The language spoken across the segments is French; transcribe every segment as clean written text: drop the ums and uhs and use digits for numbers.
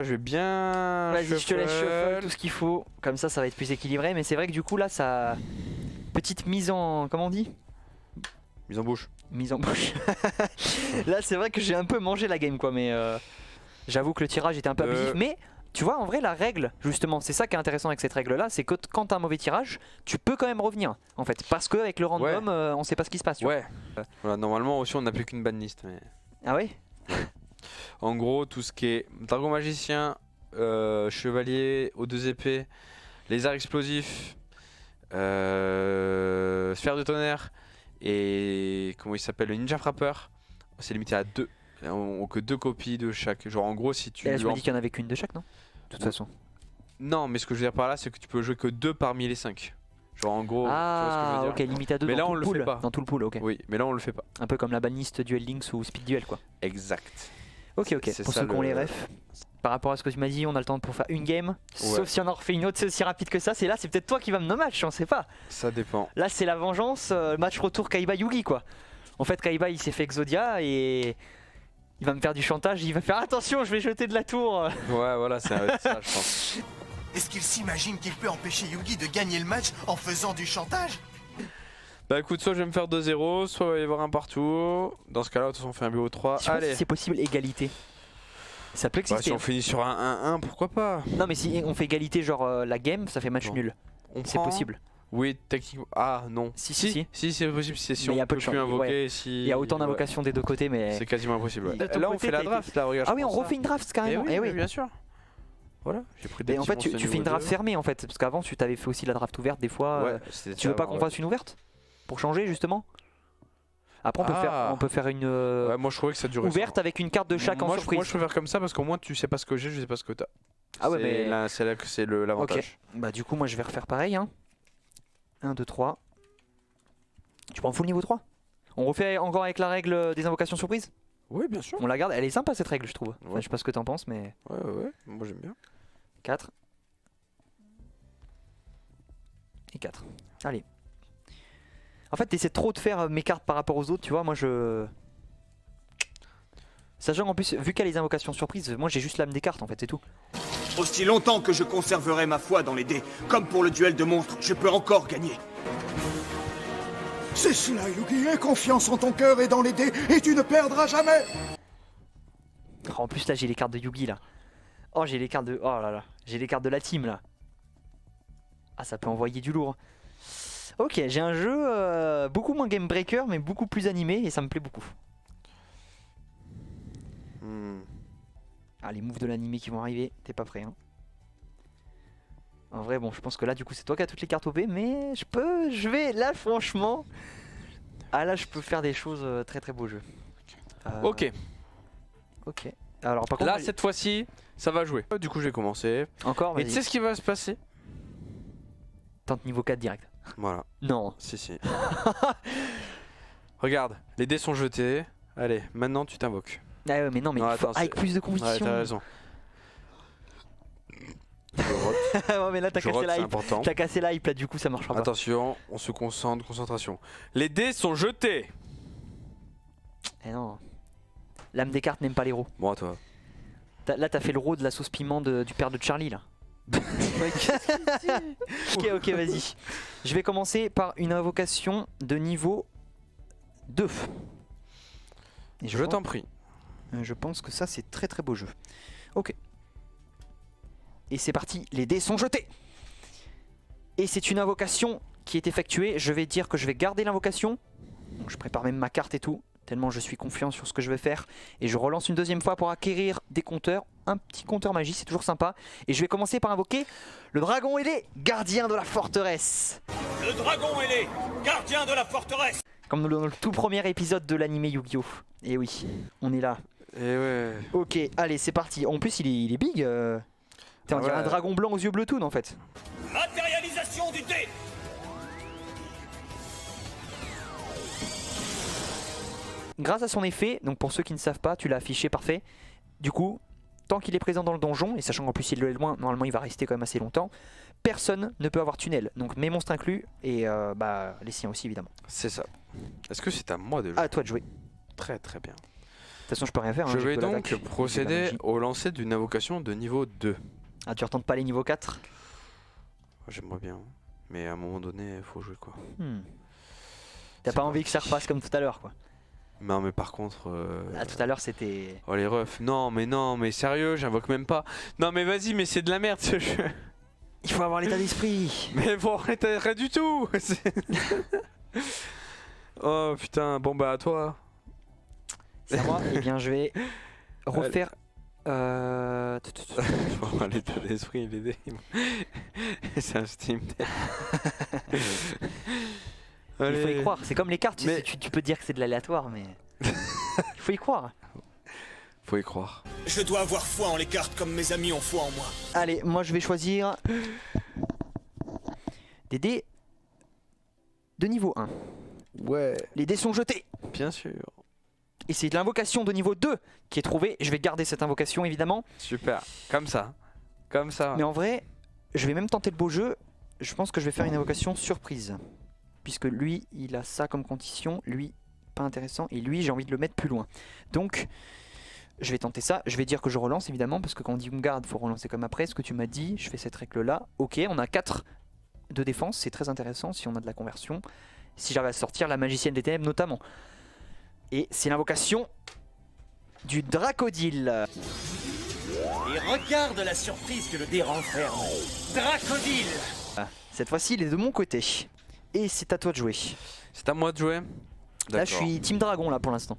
Je vais bien. Vas-y, je te laisse shuffle tout ce qu'il faut. Comme ça va être plus équilibré. Mais c'est vrai que du coup, là, ça. Petite mise en. Comment on dit? Mise en bouche. Mise en bouche. Là, c'est vrai que j'ai un peu mangé la game, quoi. Mais j'avoue que le tirage était un peu abusif. Mais tu vois, en vrai, la règle, justement, c'est ça qui est intéressant avec cette règle-là, c'est que quand t'as un mauvais tirage, tu peux quand même revenir, en fait. Parce qu'avec le random, on sait pas ce qui se passe. Tu vois. Voilà, normalement aussi, on n'a plus qu'une banlist. Mais... Ah ouais? En gros, tout ce qui est dragon magicien, chevalier aux 2 épées, lézard explosif, sphère de tonnerre et comment il s'appelle, le ninja frappeur, c'est limité à 2. On que 2 copies de chaque. Genre en gros, si tu. Et là, je me dis qu'il y en avait qu'une de chaque, non? De toute façon. Non, mais ce que je veux dire par là, c'est que tu peux jouer que 2 parmi les 5. Genre en gros. Ah, tu vois ce que je veux dire. ok, limite à 2 mais dans là, tout on le le pool. fait pas. Dans tout le pool, ok. Oui, mais là, on le fait pas. Un peu comme la banlist Duel Links ou Speed Duel, quoi. Exact. Ok, pour ceux qui ont les refs. Par rapport à ce que tu m'as dit, on a le temps pour faire une game. Sauf si on en refait une autre, c'est aussi rapide que ça. C'est là, c'est peut-être toi qui vas me no match, on sait pas. Ça dépend. Là, c'est la vengeance, match retour Kaiba Yugi, quoi. En fait, Kaiba il s'est fait Exodia et il va me faire du chantage. Il va faire attention, je vais jeter de la tour. Ouais, voilà, c'est ça, je pense. Est-ce qu'il s'imagine qu'il peut empêcher Yugi de gagner le match en faisant du chantage? Bah écoute, soit je vais me faire 2-0, soit il va y avoir un partout. Dans ce cas-là, de toute façon, on fait un BO3. Allez. Si c'est possible, égalité. Ça peut exister. Bah, si on finit sur un 1-1, pourquoi pas? Non, mais si on fait égalité, genre la game, ça fait match nul. C'est possible. Oui, techniquement. Ah non. Si, c'est possible. Si mais on peut plus invoquer. Il y a autant d'invocations des deux côtés, mais. C'est quasiment impossible. De ton Là, on côté, fait la draft. Là, regarde. Ah oui, on refait une draft carrément. Eh oui, bien sûr. Voilà, j'ai pris des Et en fait, tu fais une draft fermée en fait, parce qu'avant tu t'avais fait aussi la draft ouverte des fois. Tu veux pas qu'on fasse une ouverte pour changer justement? Après on peut faire une moi je trouvais que ça durait ouverte avec une carte de chaque en surprise. Moi je préfère comme ça parce qu'au moins tu sais pas ce que j'ai, je sais pas ce que t'as. Ah ouais, mais là, c'est là que c'est l'avantage. Ok. Bah du coup moi je vais refaire pareil hein. 1, 2, 3. Tu prends full niveau 3? On refait encore avec la règle des invocations surprises? Oui bien sûr. On la garde, elle est sympa cette règle je trouve. Enfin, je sais pas ce que t'en penses mais... Ouais, moi j'aime bien. 4. Et 4. Allez. En fait t'essaies trop de faire mes cartes par rapport aux autres, tu vois, moi je... Sachant qu'en plus, vu qu'il y a les invocations surprises, moi j'ai juste l'âme des cartes en fait, c'est tout. Aussi longtemps que je conserverai ma foi dans les dés, comme pour le duel de monstres, je peux encore gagner. C'est cela, Yugi, aie confiance en ton cœur et dans les dés, et tu ne perdras jamais. Oh, en plus là j'ai les cartes de Yugi là. Oh j'ai les cartes de... Oh là là, j'ai les cartes de la team là. Ah ça peut envoyer du lourd. Ok, j'ai un jeu beaucoup moins game breaker mais beaucoup plus animé et ça me plaît beaucoup. Ah les moves de l'animé qui vont arriver, t'es pas prêt hein. En vrai bon je pense que là du coup c'est toi qui as toutes les cartes OP mais je vais là franchement. Ah là je peux faire des choses très très beau jeu. Ok. Alors par contre là cette fois-ci ça va jouer. Du coup je vais commencer. Encore. Et tu sais ce qui va se passer? Tente niveau 4 direct. Voilà. Non. Si. Regarde, les dés sont jetés. Allez, maintenant tu t'invoques. Ah ouais mais non mais attends, avec plus de conviction. Ouais, t'as raison. Ouais mais là t'as cassé l'hype. T'as cassé l'hype là du coup ça marchera pas. Attention, on se concentre, concentration. Les dés sont jetés. Eh non. L'âme des cartes n'aime pas les héros. Bon à toi. Là t'as fait le rôle de la sauce piment du père de Charlie là. Ok vas-y. Je vais commencer par une invocation de niveau 2. Et je t'en prie. Je pense que ça c'est très très beau jeu. Ok. Et c'est parti, les dés sont jetés. Et c'est une invocation qui est effectuée. Je vais dire que je vais garder l'invocation. Je prépare même ma carte et tout. Tellement je suis confiant sur ce que je vais faire. Et je relance une deuxième fois pour acquérir des compteurs. Un petit compteur magie, c'est toujours sympa. Et je vais commencer par invoquer le dragon ailé, gardien de la forteresse. Le dragon ailé, gardien de la forteresse. Comme dans le tout premier épisode de l'anime Yu-Gi-Oh! Et oui, on est là. Et ouais. Ok, allez, c'est parti. En plus, il est big. On dirait un dragon blanc aux yeux bleus tout en fait. Matérialisation du dé. Grâce à son effet, donc pour ceux qui ne savent pas, tu l'as affiché parfait. Du coup, tant qu'il est présent dans le donjon, et sachant qu'en plus il est loin, normalement il va rester quand même assez longtemps, personne ne peut avoir tunnel. Donc mes monstres inclus et les siens aussi évidemment. C'est ça. Est-ce que c'est à moi de jouer? À toi de jouer. Très très bien. façon, je peux rien faire. Je hein, j'ai vais que donc l'attaque et de la procéder magie. au lancer d'une invocation de niveau 2. Ah, tu retentes pas les niveaux 4? J'aimerais bien, mais à un moment donné, il faut jouer quoi. T'as C'est pas envie parti. que ça repasse comme tout à l'heure quoi. Non, mais par contre. Ah, tout à l'heure c'était. Oh les refs, non, mais sérieux, j'invoque même pas. Non, mais vas-y, mais c'est de la merde ce jeu. Il faut avoir l'état d'esprit. Mais bon, t'as rien du tout. Oh putain, bon bah à toi. C'est à moi. Eh bien, je vais refaire. Bon, l'état d'esprit, il est dé- C'est un Steam Deck. Il faut y Allez. croire. C'est comme les cartes. Tu Mais- sais, tu peux dire que c'est de l'aléatoire, mais il faut y croire. Faut y croire. Je dois avoir foi en les cartes comme mes amis ont foi en moi. Allez, moi je vais choisir des dés de niveau 1. Ouais, Les dés sont jetés. bien sûr. Et c'est de l'invocation de niveau 2 qui est trouvée. Je vais garder cette invocation évidemment. Super, comme ça. Comme ça. Mais en vrai, je vais même tenter le beau jeu. Je pense que je vais faire une invocation surprise. Puisque lui, il a ça comme condition. Lui, pas intéressant. Et lui, j'ai envie de le mettre plus loin. Donc, je vais tenter ça. Je vais dire que je relance évidemment. Parce que quand on dit on garde, il faut relancer comme après. Ce que tu m'as dit, je fais cette règle là. Ok, on a 4 de défense. C'est très intéressant si on a de la conversion. Si j'arrive à sortir la magicienne des ténèbres notamment. Et c'est l'invocation du Dracodile. Et regarde la surprise que le dé renferme. Dracodile. Cette fois-ci, il est de mon côté. Et c'est à toi de jouer. C'est à moi de jouer. Là, je D'accord. suis Team Dragon là pour l'instant.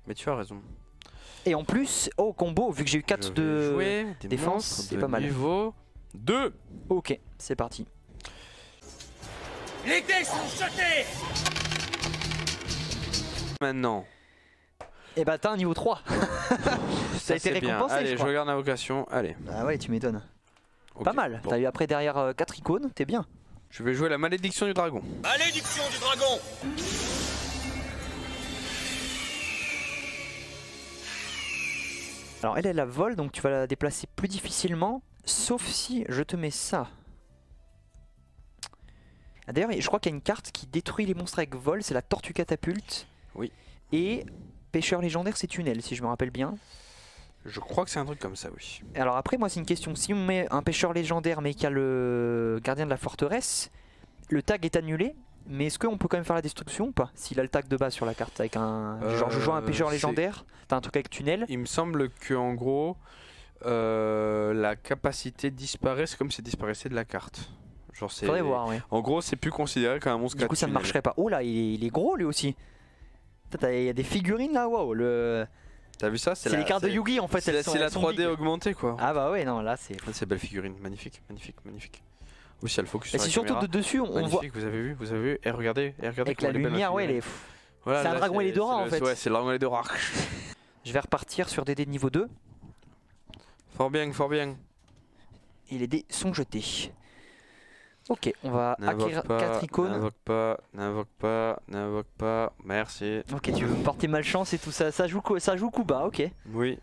Mais tu as raison. Et en plus, au combo, vu que j'ai eu 4 Je vais de jouer des défense, monstres c'est de pas mal. Niveau 2. Ok, c'est parti. Les dés sont jetés. Maintenant. Et bah, t'as un niveau 3. Ça a été c'est bien. récompensé, Allez, je je crois. regarde l'invocation. Allez. Ah ouais, tu m'étonnes. Ok. Pas mal. Bon. T'as eu après derrière 4 icônes, t'es bien. Je vais jouer la malédiction du dragon. Malédiction du dragon. Alors elle la vole, donc tu vas la déplacer plus difficilement. Sauf si je te mets ça. Ah, d'ailleurs, je crois qu'il y a une carte qui détruit les monstres avec vol, c'est la tortue catapulte. Oui. Et pêcheur légendaire, c'est tunnel, si je me rappelle bien. Je crois que c'est un truc comme ça, oui. Alors après, moi, c'est une question. Si on met un pêcheur légendaire, mais qu'il y a le gardien de la forteresse, le tag est annulé. Mais est-ce qu'on peut quand même faire la destruction ou pas? S'il a le tag de base sur la carte avec un. Genre, je joue un pêcheur c'est- légendaire, t'as un truc avec tunnel. Il me semble que en gros, la capacité disparaît, c'est comme si elle disparaissait de la carte. Genre c'est. Faudrait voir, ouais. En gros, c'est plus considéré comme un monstre. Du coup, ça ne tunnel. marcherait pas. Oh là, il est gros lui aussi. Il y a des figurines là, waouh. T'as vu ça? C'est les cartes de Yugi en fait. C'est elles sont- la elles sont 3D big. augmentée quoi. Ah bah ouais, non, là c'est. Ah, c'est belle figurine, magnifique, magnifique, magnifique. Aussi, elle focus Et sur c'est la surtout caméra. de dessus, on voit. Magnifique, vous avez vu, et regardez Avec comment la elle est belle, lumière, ouais, figurine. elle est. Voilà, c'est un là, dragon et les Dora, en fait. Ouais, c'est le dragon et les Dora. Je vais repartir sur des dés de niveau 2. Fort bien, fort bien. Et les dés sont jetés. Ok, on va N'invoque acquérir pas, 4 icônes. n'invoque pas, merci. Ok, tu veux me porter malchance et tout ça. Ça joue coup bas, ok. Oui,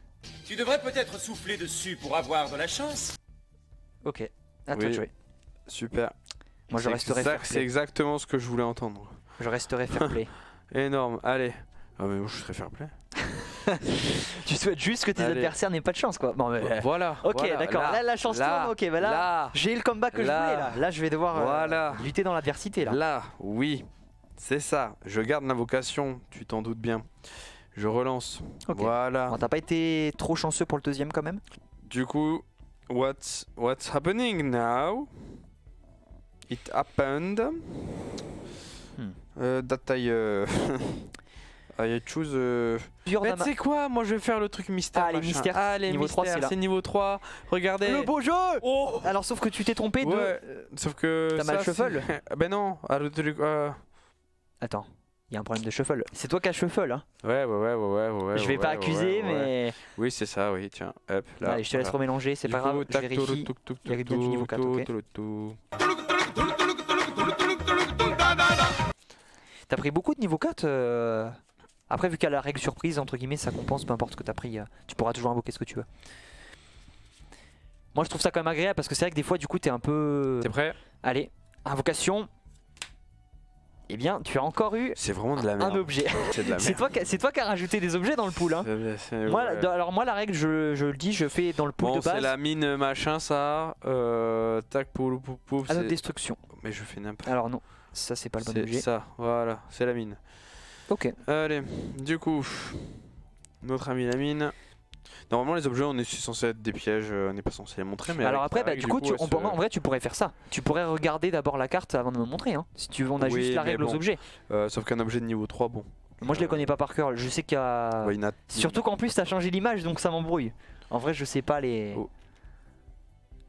Tu devrais peut-être souffler dessus pour avoir de la chance. Ok, à toi Oui. de jouer. super. Moi je C'est resterai fair c'est play. exactement ce que je voulais entendre. Je resterai fair play. Énorme, allez. Ah mais moi je serais fair play. Tu souhaites juste que tes Allez. adversaires n'aient pas de chance quoi. Bon, mais... Voilà. Ok, voilà, d'accord. Là, la chance tourne. Ok, bah là, j'ai le combat que je là. voulais là. Là, je vais devoir Voilà. lutter dans l'adversité là. Là, oui, c'est ça. Je garde l'invocation, tu t'en doutes bien. Je relance. Ok. Voilà. Bon, t'as pas été trop chanceux pour le deuxième quand même. Du coup, what's happening now? It happened that I choose. Plusieurs Mais damas- tu sais quoi? Moi je vais faire le truc mystère. Ah, les machin. mystères. Ah, les Niveau 3, mystères, c'est là. c'est niveau 3. Regardez. Le beau jeu. Oh! Alors sauf que tu t'es trompé de. Ouais, sauf que. T'as mal ça, shuffle? c'est- Ben non, ah, le truc. Attends, il y a un problème de shuffle. C'est toi qui as shuffle hein. Ouais. Je vais pas ouais, accuser ouais. mais. Oui, c'est ça, oui, tiens, hop, là. Allez, je te laisse remélanger, c'est pas grave. Je vérifie. il arrive bien du niveau 4, ok. T'as pris beaucoup de niveau 4 Après, vu qu'il y a la règle surprise, entre guillemets, ça compense, peu importe ce que t'as pris. Tu pourras toujours invoquer ce que tu veux. Moi, je trouve ça quand même agréable parce que c'est vrai que des fois, du coup, t'es un peu. T'es prêt? Allez, invocation. Eh bien, tu as encore eu C'est vraiment de la merde. un objet. C'est de la C'est merde. toi qui as rajouté des objets dans le pool. Hein. Moi, Ouais. alors moi la règle, je le dis, je fais dans le pool Bon, de base c'est la mine machin ça. Tac, pouf, pouf, pouf. à notre c'est- destruction. Mais je fais n'importe Alors non, ça c'est pas le bon C'est objet. ça, voilà, c'est la mine. Ok. Allez, du coup, notre ami la mine. Normalement, les objets, on est censé être des pièges, on n'est pas censé les montrer. Mais Alors avec après, la bah, règle, du coup, en se- vrai, tu pourrais faire ça. Tu pourrais regarder d'abord la carte avant de me montrer. Hein. Si tu veux, on a Oui, juste la mais règle aux bon. objets. Sauf qu'un objet de niveau 3, bon. Moi, je les connais pas par cœur. Je sais qu'il y a. Ouais, il y en a- Surtout qu'en plus, t'as changé l'image, donc ça m'embrouille. En vrai, je sais pas les. Oh.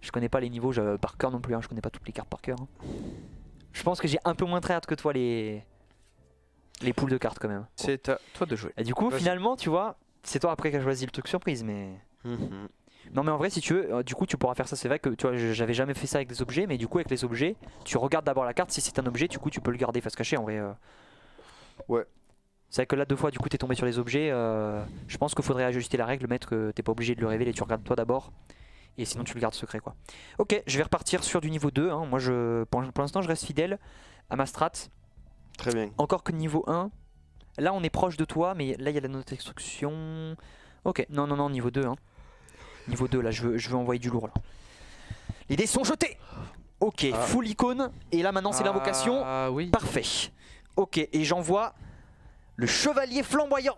Je connais pas les niveaux par cœur non plus. Hein. Je connais pas toutes les cartes par cœur. Hein. Je pense que j'ai un peu moins tryhard que toi les poules de cartes quand même. C'est à toi de jouer. Et du coup, Vas-y. finalement, tu vois, c'est toi après qui as choisi le truc surprise, mais. Mhm. Non mais en vrai si tu veux, du coup tu pourras faire ça, c'est vrai que tu vois j'avais jamais fait ça avec des objets, mais du coup avec les objets, tu regardes d'abord la carte, si c'est un objet du coup tu peux le garder face cachée en vrai. Ouais. C'est vrai que là 2 fois du coup t'es tombé sur les objets, je pense qu'il faudrait ajuster la règle, mettre que t'es pas obligé de le révéler, tu regardes toi d'abord, et sinon tu le gardes secret quoi. Ok, je vais repartir sur du niveau 2, hein. Moi pour l'instant je reste fidèle à ma strat, Très bien. encore que niveau 1, là on est proche de toi, mais là il y a la note d'extraction. Ok, non, niveau 2 hein. Niveau 2 là, je veux envoyer du lourd là. Les dés sont jetés. Ok, Ah. full icône. Et là maintenant c'est l'invocation. Ah oui. Parfait. Ok, et j'envoie le chevalier flamboyant.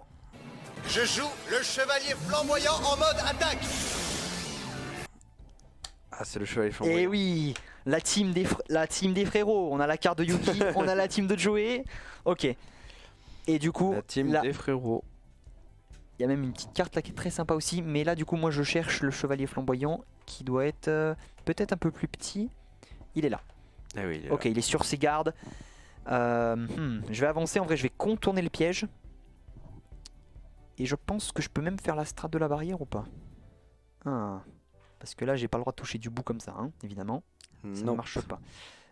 Je joue le chevalier flamboyant en mode attaque. Ah, c'est le chevalier Et flamboyant. oui, la team des frérots. On a la carte de Yuki, on a la team de Joey. Ok. Et du coup, La team là, des frérots. il y a même une petite carte là qui est très sympa aussi. Mais là du coup moi je cherche le chevalier flamboyant qui doit être peut-être un peu plus petit. Il est là. Ah oui, il est Ok, il est sur ses gardes. Je vais avancer, en vrai je vais contourner le piège. Et je pense que je peux même faire la strat de la barrière ou pas. Parce que là j'ai pas le droit de toucher du bout comme ça, hein, évidemment. là. Ça Non. ne marche pas.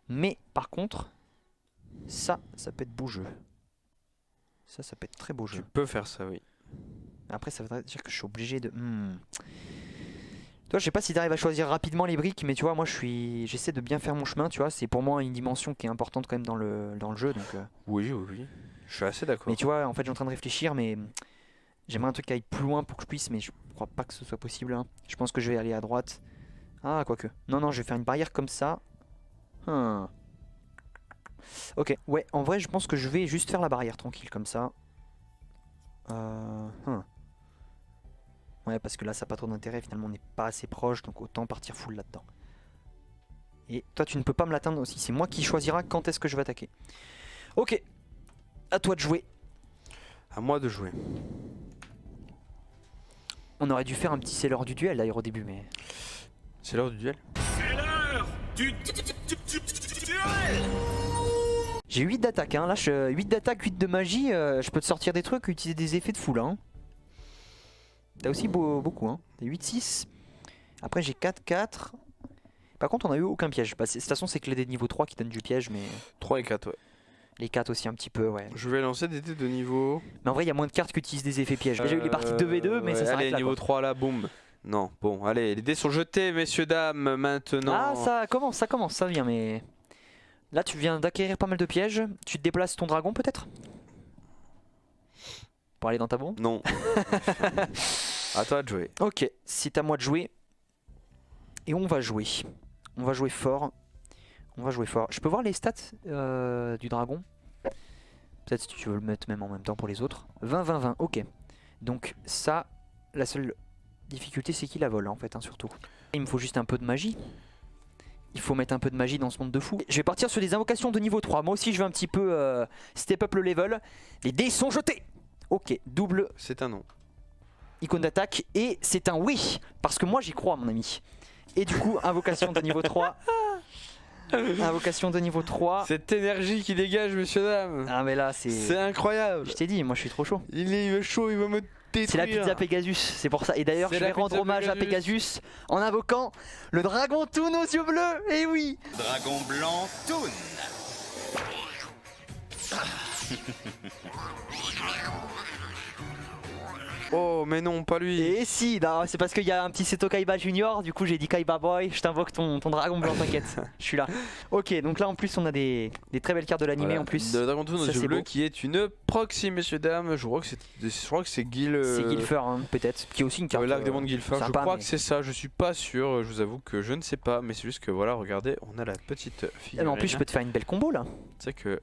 Mais par contre, ça peut être beau jeu. Ça peut être très beau Tu jeu. peux faire ça, oui. Après ça voudrait dire que je suis obligé de... Toi je sais pas si tu arrives à choisir rapidement les briques, mais tu vois moi j'essaie de bien faire mon chemin, tu vois. C'est pour moi une dimension qui est importante quand même dans le jeu. Donc, Oui. Je suis assez d'accord. mais tu vois en fait je suis en train de réfléchir, mais j'aimerais un truc qui aille plus loin pour que je puisse, mais je crois pas que ce soit possible. Hein. Je pense que je vais aller à droite. Ah quoique. Non, je vais faire une barrière comme ça. Ok, ouais, en vrai je pense que je vais juste faire la barrière tranquille comme ça. Ouais, parce que là ça n'a pas trop d'intérêt, finalement on n'est pas assez proche, donc autant partir full là-dedans. Et toi tu ne peux pas me l'atteindre aussi, c'est moi qui choisira quand est-ce que je vais attaquer. Ok, à toi de jouer. À moi de jouer. On aurait dû faire un petit c'est l'heure du duel d'ailleurs au début, mais... C'est l'heure du duel. J'ai 8 d'attaque, hein. Là, 8 d'attaque, 8 de magie, je peux te sortir des trucs, utiliser des effets de foule. Hein. T'as aussi beaucoup, hein. T'as 8-6. Après, j'ai 4-4. Par contre, on a eu aucun piège. Bah, de toute façon, c'est que les dés de niveau 3 qui donnent du piège, mais 3 et 4, ouais. les 4 aussi un petit peu, ouais. Je vais lancer des dés de niveau. Mais en vrai, il y a moins de cartes qui utilisent des effets pièges. J'ai eu les parties de 2v2, mais ça s'arrête Allez, là. niveau Quoi. 3 là, boum. Non, bon, allez, les dés sont jetés, messieurs, dames, maintenant. Ah, ça commence, ça vient, mais... Là, tu viens d'acquérir pas mal de pièges. Tu te déplaces ton dragon, peut-être? Pour aller dans ta bombe? Non. À toi de jouer. Ok, c'est à moi de jouer. Et on va jouer. On va jouer fort. Je peux voir les stats du dragon? Peut-être si tu veux le mettre même en même temps pour les autres. 20-20-20, ok. Donc ça, la seule difficulté c'est qu'il la vole en fait, hein, surtout. Il me faut juste un peu de magie. Il faut mettre un peu de magie dans ce monde de fou. Je vais partir sur des invocations de niveau 3. Moi aussi je vais un petit peu step up le level. Les dés sont jetés. Ok, double C'est un nom. icône d'attaque. Et c'est un oui. Parce que moi j'y crois mon ami. Et du coup, invocation de niveau 3. Invocation de niveau 3. Cette énergie qui dégage, messieurs, dames. Ah mais là C'est c'est... incroyable. Je t'ai dit, moi je suis trop chaud. Il est chaud, il va me détruire. C'est la pizza Pegasus, c'est pour ça. Et d'ailleurs, C'est je la vais rendre pizza hommage à Pegasus en invoquant le dragon Toon aux yeux bleus. Et oui. Dragon blanc, Toon. Oh, mais non, pas lui. Et si, non, c'est parce qu'il y a un petit Seto Kaiba Junior, du coup j'ai dit Kaiba Boy, je t'invoque ton dragon blanc, t'inquiète, je suis là. Ok, donc là en plus on a des très belles cartes de l'animé Voilà. en plus. Le Dragon Toon aux Ça, yeux c'est bleus beau. qui est une proxy, messieurs dames. Je crois que c'est Gil. C'est Guilfer, hein, peut-être, qui est aussi une carte. L'arc des mondes Guilfer. Je sympa, crois mais- que c'est ça. Je suis pas sûr. Je vous avoue que je ne sais pas. Mais c'est juste que voilà, regardez, on a la petite Ah, figurine. mais en plus je peux te faire une belle combo là. Tu sais que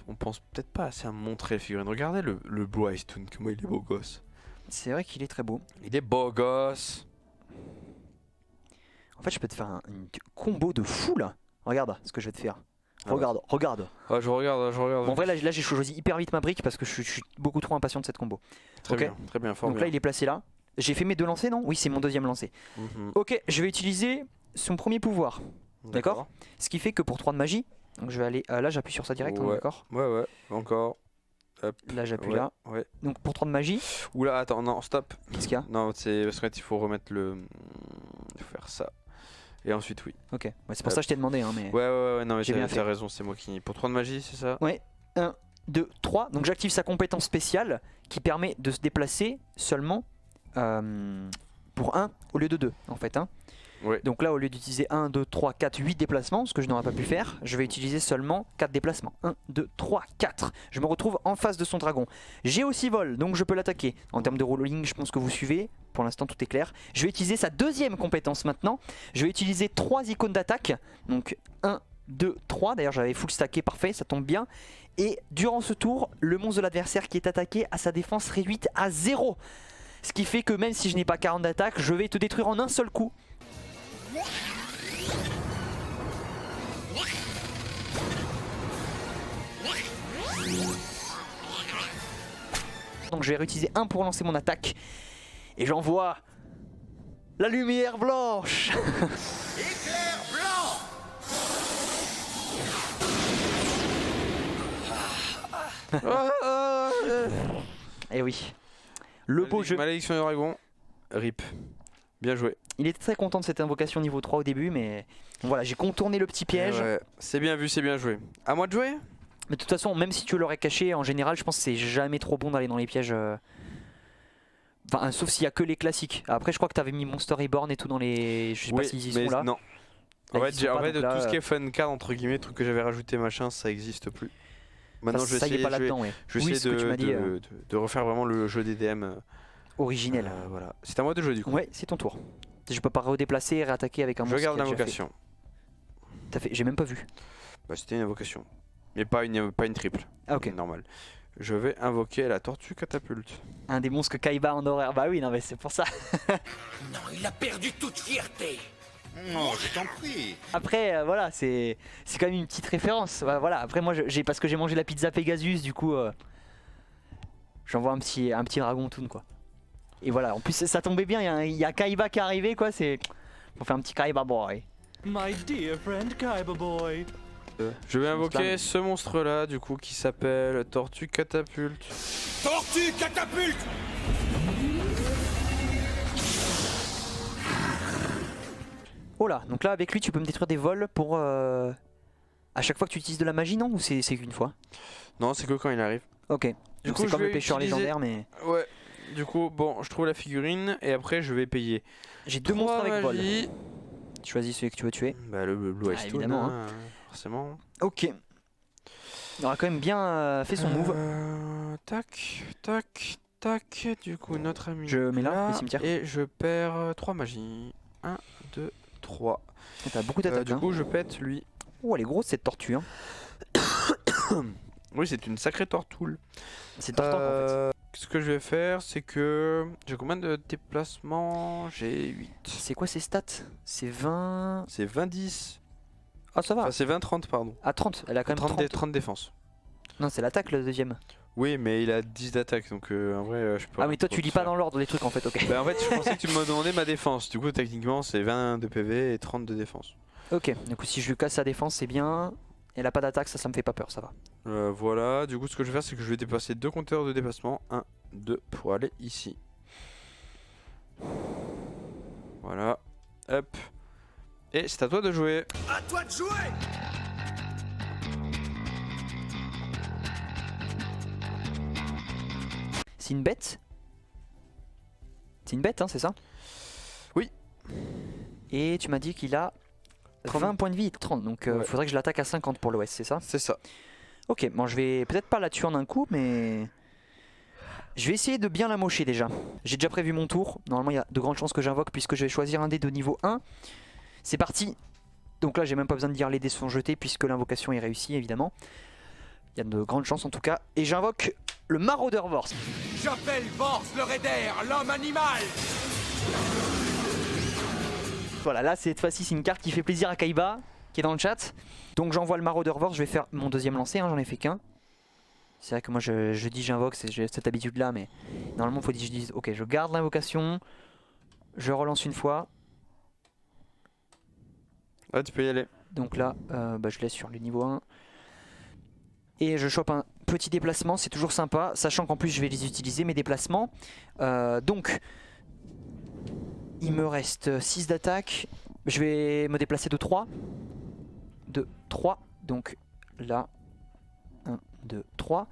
on pense peut-être pas assez à montrer la figurine. Regardez le Blue Eyes Toon, comment il est beau gosse. C'est vrai qu'il est très beau. Il est beau gosse. En fait je peux te faire une combo de fou là. Regarde ce que je vais te faire. Ah Regarde, regarde. Ah, je regarde. Bon, en vrai là j'ai choisi hyper vite ma brique parce que je suis beaucoup trop impatient de cette combo. Très ok. bien, fort Donc là il est placé là. J'ai fait mes 2 lancers non? Oui c'est mon deuxième lancer. Mhm. Ok, je vais utiliser son premier pouvoir. D'accord. Ce qui fait que pour 3 de magie, donc je vais aller là j'appuie sur ça direct, hein, Ouais. d'accord. Ouais, encore. Hop. Là j'appuie Ouais, là. ouais. Donc pour 3 de magie, Oula, attends, non, stop. qu'est-ce qu'il y a? Non, c'est parce qu'il faut remettre le. Il faut faire ça. Et ensuite, oui. Ok, ouais, c'est pour ça que je t'ai demandé hein, mais... Ouais, non, mais J'ai bien t'as fait. raison, c'est moi qui. Pour 3 de magie, c'est ça? 1, 2, 3, donc j'active sa compétence spéciale qui permet de se déplacer seulement pour 1 au lieu de 2 en fait. Hein. Ouais. Donc là au lieu d'utiliser 1, 2, 3, 4, 8 déplacements, ce que je n'aurais pas pu faire, je vais utiliser seulement 4 déplacements. 1, 2, 3, 4. Je me retrouve en face de son dragon. J'ai aussi vol, donc je peux l'attaquer. En termes de rolling, je pense que vous suivez. Pour l'instant tout est clair. Je vais utiliser sa deuxième compétence maintenant. Je vais utiliser 3 icônes d'attaque. Donc 1, 2, 3. D'ailleurs j'avais full stacké, parfait, ça tombe bien. Et durant ce tour, le monstre de l'adversaire qui est attaqué a sa défense réduite à 0. Ce qui fait que même si je n'ai pas 40 d'attaque, je vais te détruire en un seul coup. Donc je vais réutiliser 1 pour lancer mon attaque. Et j'envoie la lumière blanche. Éclair blanc! Et oui. Le beau jeu. Malédiction du dragon. RIP. Bien joué. Il était très content de cette invocation niveau 3 au début, mais voilà, j'ai contourné le petit piège. Ouais, c'est bien vu, c'est bien joué. À moi de jouer? Mais de toute façon, même si tu l'aurais caché, en général, je pense que c'est jamais trop bon d'aller dans les pièges. Enfin, sauf s'il y a que les classiques. Après, je crois que tu avais mis Monster Reborn et tout dans les. Je sais pas s'ils y sont là. Non. Là, En ils fait, sont pas, en fait, donc là, tout ce qui est fun card, entre guillemets, trucs que j'avais rajouté, machin, ça existe plus. Maintenant, enfin, je vais ça y est essayer, pas là-dedans, ouais. je vais Oui, essayer ce que tu m'as dit, de refaire vraiment le jeu des DM. originel. Voilà. C'est à moi de jouer du coup. Ouais, c'est ton tour. Je peux pas redéplacer et réattaquer avec un Je monstre. garde qui a déjà l'invocation. fait. T'as fait. J'ai même pas vu. Bah, c'était une invocation. Mais pas une triple. Ah, ok. Normal. Je vais invoquer la tortue catapulte. Un des monstres que Kaiba en horaire. Bah oui, non, mais c'est pour ça. Non, il a perdu toute fierté. Non, je t'en prie. Après, voilà, c'est quand même une petite référence. Bah, voilà. Après, moi, parce que j'ai mangé la pizza Pegasus, du coup, j'envoie un petit dragon toon, quoi. Et voilà, en plus, ça tombait bien. Il y a Kaiba qui est arrivé, quoi. On fait un petit Kaiba boy. My dear friend Kaiba Boy. Je vais Ce invoquer monstre-là. ce monstre-là, du coup, qui s'appelle Tortue Catapulte. Tortue catapulte! Oh là, donc là, avec lui, tu peux me détruire des vols pour. À chaque fois que tu utilises de la magie, non? Ou c'est qu'une fois? Non, c'est que quand il arrive. Ok. Du Donc coup, c'est je comme le vais pêcheur utiliser- légendaire, mais. Ouais. Du coup, bon, je trouve la figurine et après je vais payer. J'ai 2 monstres Trois avec vol. magies. Tu choisis celui que tu veux tuer. Bah, le Blue Eyes Toon, évidemment, hein, forcément. Ok. Il aura quand même bien fait son move. Tac, tac, tac. Du coup, notre ami. Je mets là, le cimetière. Et je perds 3 magies. 1, 2, 3. T'as beaucoup d'attaques. Du hein. coup, je pète lui. Oh, elle est grosse cette tortue. Hein. Oui, c'est une sacrée tortoule. C'est tortank en fait. Ce que je vais faire, c'est que. J'ai combien de déplacements? J'ai 8. C'est quoi ses stats? C'est 20. C'est 20-10. Ah, ça va. Enfin, c'est 20-30, pardon. À 30. Elle a quand même 30. 30 défense. Non, c'est l'attaque le deuxième. Oui, mais il a 10 d'attaque, donc en vrai, je peux. Ah, mais toi, tu lis pas dans l'ordre les trucs en fait, ok. Bah, en fait, je pensais que tu me demandais ma défense. Du coup, techniquement, c'est 20 de PV et 30 de défense. Ok, du coup, si je lui casse sa défense, c'est bien. Elle a pas d'attaque, ça me fait pas peur, ça va. Voilà, du coup, ce que je vais faire, c'est que je vais dépasser 2 compteurs de déplacement. 1, 2 pour aller ici. Voilà. Hop. Et c'est à toi de jouer. À toi de jouer! C'est une bête. C'est une bête, hein, c'est ça? Oui. Et tu m'as dit qu'il a 20 points de vie et 30, donc Ouais. faudrait que je l'attaque à 50 pour l'OS, c'est ça? C'est ça. Ok, bon je vais peut-être pas la tuer en un coup, mais je vais essayer de bien la mocher déjà. J'ai déjà prévu mon tour, normalement il y a de grandes chances que j'invoque puisque je vais choisir un dé de niveau 1. C'est parti. Donc là j'ai même pas besoin de dire les dés sont jetés puisque l'invocation est réussie évidemment. Il y a de grandes chances en tout cas. Et j'invoque le Maraudeur Vorse. J'appelle Vorse le Raider, l'homme animal. Voilà, là cette fois-ci c'est une carte qui fait plaisir à Kaiba, qui est dans le chat. Donc j'envoie le Maraudeur Vorse, je vais faire mon deuxième lancer, hein, j'en ai fait qu'un. C'est vrai que moi je dis j'invoque, j'ai cette habitude là, mais normalement il faut que je dise ok, je garde l'invocation, je relance une fois. Ouais, tu peux y aller. Donc là je laisse sur le niveau 1. Et je chope un petit déplacement, c'est toujours sympa, sachant qu'en plus je vais les utiliser mes déplacements. Donc il me reste 6 d'attaque, je vais me déplacer de 3. De 3, donc là 1, 2, 3.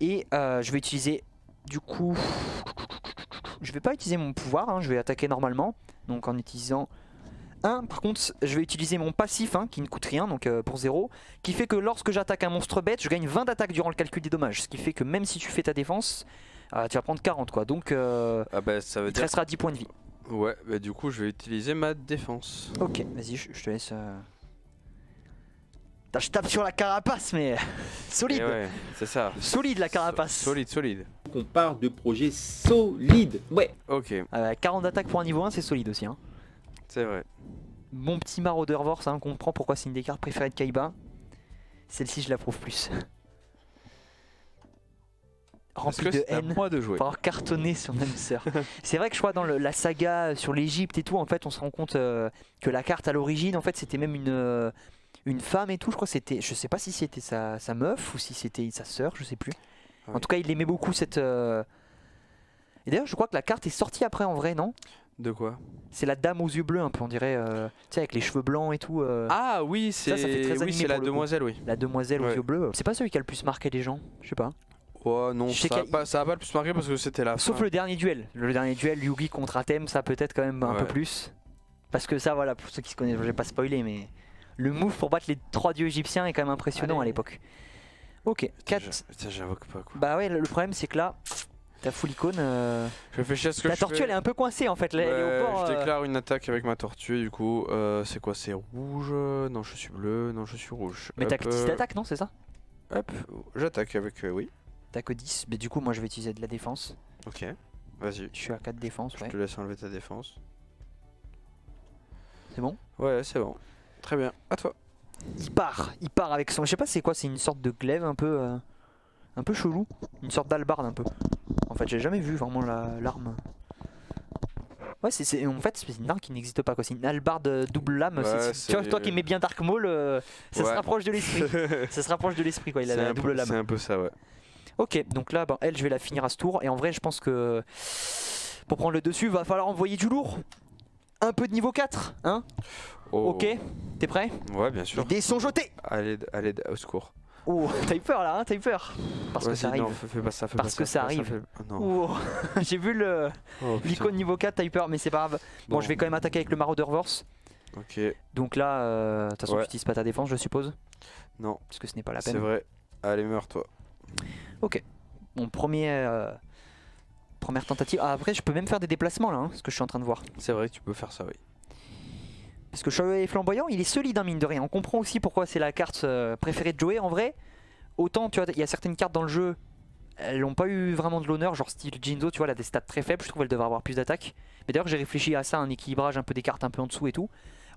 Et je vais utiliser du coup, je vais pas utiliser mon pouvoir, hein, je vais attaquer normalement, donc en utilisant 1. Par contre je vais utiliser mon passif hein, qui ne coûte rien, donc pour 0, qui fait que lorsque j'attaque un monstre bête, je gagne 20 d'attaque durant le calcul des dommages, ce qui fait que même si tu fais ta défense, tu vas prendre 40 quoi, donc Ah bah ça veut il te dire... restera 10 points de vie. Ouais, bah du coup je vais utiliser ma défense. Ok, vas-y, je te laisse... Putain, je tape sur la carapace, mais solide. Et ouais, c'est ça. Solide la carapace. Solide. On parle de projet solide. Ouais. Ok, 40 d'attaque pour un niveau 1, c'est solide aussi. Hein. c'est vrai. Bon petit Maraudeur Vorse, hein, on comprend pourquoi c'est une des cartes préférées de Kaiba. Celle-ci, je l'approuve plus. Parce Rempli que de c'est à haine. moi de jouer. Pour avoir cartonné son âme sœur. C'est vrai que je crois dans la saga sur l'Égypte et tout, en fait, on se rend compte que la carte à l'origine, en fait, c'était même une femme et tout. Je crois que c'était, je sais pas si c'était sa meuf ou si c'était sa sœur, je sais plus. Ouais. En tout cas, il aimait beaucoup cette. Et d'ailleurs, je crois que la carte est sortie après en vrai, non? De quoi? C'est la dame aux yeux bleus, un peu, on dirait, tu sais, avec les cheveux blancs et tout. Ah oui, c'est ça fait très oui, animé c'est la pour le coup. demoiselle, oui. La demoiselle aux Ouais. yeux bleus. C'est pas celui qui a le plus marqué les gens, je sais pas. Oh non, Je sais ça a qu'il y pas le plus marqué parce que c'était la Sauf fin. le dernier duel. Le dernier duel, Yugi contre Atem, ça peut-être quand même un peu Ouais. plus. Parce que ça, voilà, pour ceux qui se connaissent, je vais pas spoiler, mais le move pour battre les 3 dieux égyptiens est quand même impressionnant à l'époque. Ok, 4. Putain, j'invoque pas quoi. Bah ouais, le problème c'est que là, ta full icône. Je réfléchis à ce que La je tortue fais. elle est un peu coincée en fait, elle est au bord. Je déclare une attaque avec ma tortue, du coup, c'est quoi? C'est rouge? Non, je suis bleu. Non, je suis rouge. Mais t'as Hop, que 10 d'attaque, non? C'est ça? Hop, j'attaque avec oui. T'as que 10. Mais du coup, moi je vais utiliser de la défense. Ok, vas-y. Je suis à 4 défense, Je ouais. te laisse enlever ta défense. C'est bon? Ouais, c'est bon. Très bien, à toi. Il part avec son. Je sais pas c'est quoi, c'est une sorte de glaive un peu chelou. Une sorte d'albarde un peu. En fait, j'ai jamais vu vraiment l'arme. Ouais, en fait, c'est une arme qui n'existe pas quoi. C'est une hallebarde double lame. Ouais, Tu vois, toi qui aimais bien Dark Maul, ça se Ouais. rapproche de l'esprit. Ça se rapproche de l'esprit quoi. Il a la double lame. C'est un peu ça, ouais. Ok, donc là, elle, je vais la finir à ce tour. Et en vrai, je pense que pour prendre le dessus, va falloir envoyer du lourd. Un peu de niveau 4, hein? Oh. Ok, t'es prêt? Ouais, bien Les sûr. dés sont jetés. Allez, au secours. Oh, t'as eu peur là, hein? T'as eu peur? Parce que Vas-y, ça arrive. non, fais pas ça, fais Parce pas que ça arrive. Oh, non. Oh, j'ai vu Oh, putain. l'icône niveau 4, t'as eu peur, mais c'est pas grave. Bon, je vais quand même attaquer avec le Maraudeur Vorse. Ok, Donc là, de toute façon, Ouais. tu utilises pas ta défense, je suppose. non, Parce que ce n'est pas la c'est peine. vrai. Allez, meurs-toi. Ok. Mon première tentative. Ah, après, je peux même faire des déplacements là, hein, ce que je suis en train de voir. C'est vrai que tu peux faire ça, oui. Parce que Chevalier Flamboyant, il est solide, hein, mine de rien. On comprend aussi pourquoi c'est la carte préférée de Joey. En vrai, autant, tu vois, il y a certaines cartes dans le jeu, elles n'ont pas eu vraiment de l'honneur, genre style Jinzo, tu vois, elle a des stats très faibles, je trouve qu'elle devrait avoir plus d'attaque. Mais d'ailleurs, j'ai réfléchi à ça, un équilibrage un peu des cartes un peu en dessous et tout.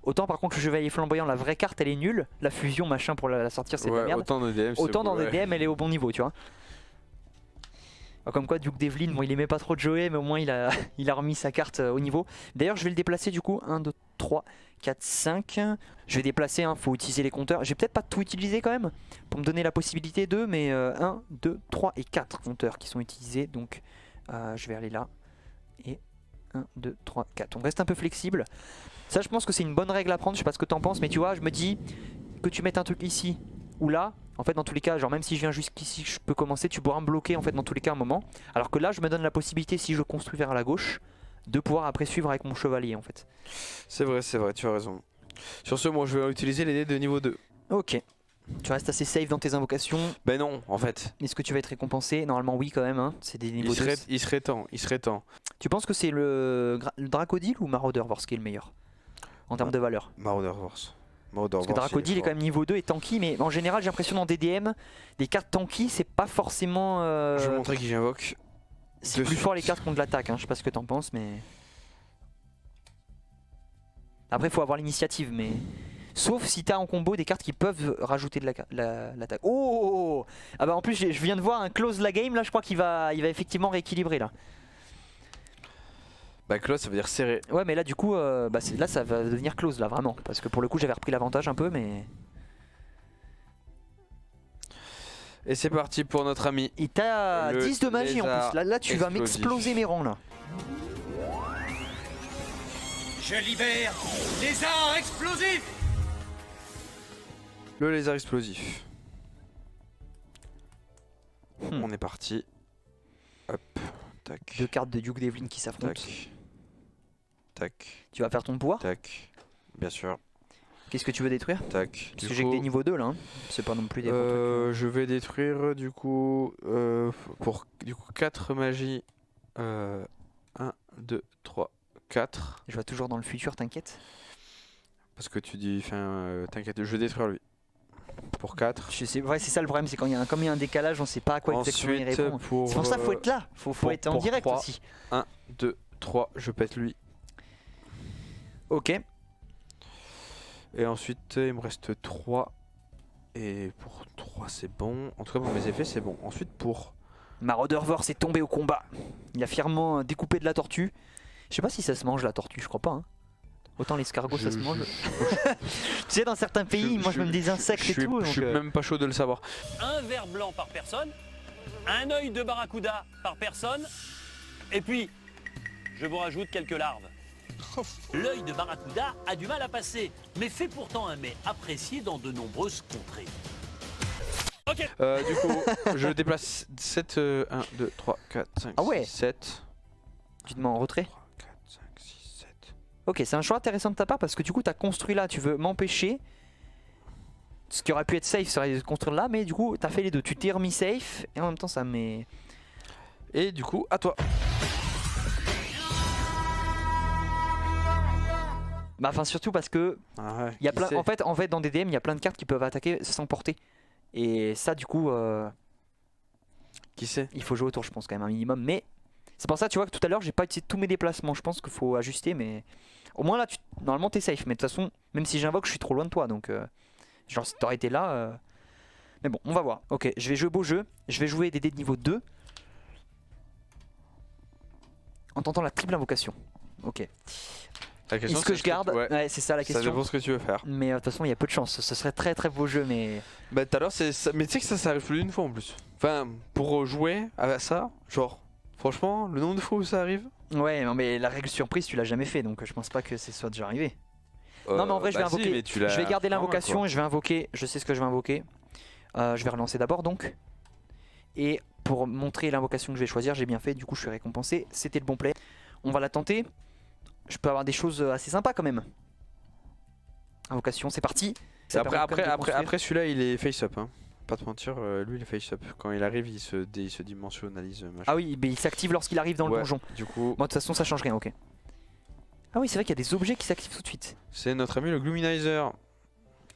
Autant par contre, le Chevalier Flamboyant, la vraie carte, elle est nulle. La fusion, machin, pour la sortir, c'est de la Ouais, merde. autant dans DM, Autant dans des des DM, elle est au bon niveau, tu vois. Comme quoi, Duke Devlin, bon, il aimait pas trop Joey, mais au moins il a remis sa carte au niveau. D'ailleurs, je vais le déplacer du coup. 1, 2, 3, 4, 5. Je vais déplacer, hein, faut utiliser les compteurs. J'ai peut-être pas tout utilisé quand même, pour me donner la possibilité de, mais 1, 2, 3 et 4 compteurs qui sont utilisés. Donc, je vais aller là. Et 1, 2, 3, 4. On reste un peu flexible. Ça, je pense que c'est une bonne règle à prendre. Je sais pas ce que t'en penses, mais tu vois, je me dis que tu mettes un truc ici ou là. En fait, dans tous les cas, genre même si je viens jusqu'ici, je peux commencer, tu pourras me bloquer en fait dans tous les cas un moment. Alors que là, je me donne la possibilité, si je construis vers la gauche, de pouvoir après suivre avec mon chevalier en fait. C'est vrai, tu as raison. Sur ce, moi je vais utiliser les dés de niveau 2. Ok. Tu restes assez safe dans tes invocations. Ben non, en fait. Est-ce que tu vas être récompensé? Normalement oui quand même, hein. C'est des niveaux 2. Il serait temps. Tu penses que c'est le Dracodile ou Marauderverse qui est le meilleur en termes de valeur? Marauderverse. Parce que Dracodile est quand même niveau 2 et tanky, mais en général j'ai l'impression dans DDM, les cartes tanky c'est pas forcément... Je vais vous montrer qui j'invoque. C'est plus fort les cartes contre l'attaque, hein. Je sais pas ce que t'en penses mais... Après faut avoir l'initiative mais... Sauf si t'as en combo des cartes qui peuvent rajouter de l'attaque. Oh! Ah bah en plus je viens de voir un close la game là, je crois qu'il va effectivement rééquilibrer là. Bah close ça veut dire serré. Ouais mais là du coup là ça va devenir close là vraiment. Parce que pour le coup j'avais repris l'avantage un peu mais... Et c'est parti pour notre ami. Et t'as 10 de magie en lézard plus. Là tu vas explosif. m'exploser mes rangs là. Je libère les arts explosifs. Le lézard explosif. On est parti. Hop. Tac. 2 cartes de Duke d'Evelyn qui s'affrontent. Tac. Tac. Tu vas faire ton pouvoir. Tac. Bien sûr. Qu'est-ce que tu veux détruire? Tac. Parce que j'ai que des niveaux 2 là. Hein. C'est pas non plus des bons trucs. Je vais détruire du coup pour 4 magies. 1, 2, 3, 4. Je vois toujours dans le futur, t'inquiète. Parce que tu dis, t'inquiète, je vais détruire lui. Pour 4. Je sais, ouais, c'est ça le problème, c'est quand comme il y a un décalage, on sait pas à quoi exactement il Ensuite, répond. pour, C'est pour ça qu'il faut être là, faut être en pour direct 3. aussi. 1, 2, 3, je pète lui. Ok. Et ensuite, il me reste 3. Et pour 3, c'est bon. En tout cas, pour mes effets, c'est bon. Ensuite, pour... Marauderverse est tombé au combat. Il a fièrement découpé de la tortue. Je sais pas si ça se mange la tortue, je crois pas. Hein. Autant l'escargot ça se mange. Tu sais, dans certains pays, ils mangent même des insectes et tout. Je suis même pas chaud de le savoir. Un verre blanc par personne, un œil de barracuda par personne, et puis je vous rajoute quelques larves. L'œil de barracuda a du mal à passer, mais fait pourtant un mets apprécié dans de nombreuses contrées. Ok. Du coup, je déplace 7, 1, 2, 3, 4, 5, Ah ouais. 6, 7. Tu te mets en retrait. 3, 4, 5, 6, 7. Ok, c'est un choix intéressant de ta part parce que du coup, tu as construit là, tu veux m'empêcher. Ce qui aurait pu être safe serait de construire là, mais du coup, tu as fait les deux. Tu t'es remis safe et en même temps, ça met. Et du coup, à toi. Bah, enfin, surtout parce que. Ah ouais, Y a qui plein, sait en fait, dans DDM, il y a plein de cartes qui peuvent attaquer sans portée. Et ça, du coup, Qui sait il faut jouer autour, je pense, quand même, un minimum. Mais c'est pour ça, tu vois, que tout à l'heure, j'ai pas utilisé tous mes déplacements. Je pense qu'il faut ajuster, mais au moins là, normalement, t'es safe. Mais de toute façon, même si j'invoque, je suis trop loin de toi. Donc, genre, si t'aurais été là. Mais bon, on va voir. Ok, je vais jouer beau jeu. Je vais jouer des dés de niveau 2. En tentant la triple invocation. Ok. La question, Est-ce que c'est je garde? Ouais, c'est ça la Ça question. dépend ce que tu veux faire. Mais de toute façon, il y a peu de chance. Ce serait très très beau jeu, mais. Bah tout à l'heure, mais tu sais que ça arrive plus d'une fois en plus. Enfin, pour jouer à ça, genre, franchement, le nombre de fois où ça arrive. Ouais, non, mais la règle surprise, tu l'as jamais fait, donc je pense pas que ce soit déjà arrivé. Non, mais en vrai, je vais invoquer. Je vais garder l'invocation et je vais invoquer. Je sais ce que je vais invoquer. Je vais relancer d'abord donc. Et pour montrer l'invocation que je vais choisir, j'ai bien fait. Du coup, je suis récompensé. C'était le bon play. On va la tenter. Je peux avoir des choses assez sympas quand même. Invocation, c'est parti. Ça permet quand même de construire. Après celui-là, il est face-up. Hein. Pas te mentir, lui, il est face-up. Quand il arrive, il se dimensionnalise. Machin. Ah oui, mais il s'active lorsqu'il arrive dans le donjon. Du coup, Bon, de toute façon, ça change rien, ok. Ah oui, c'est vrai qu'il y a des objets qui s'activent tout de suite. c'est notre ami le Gluminizer.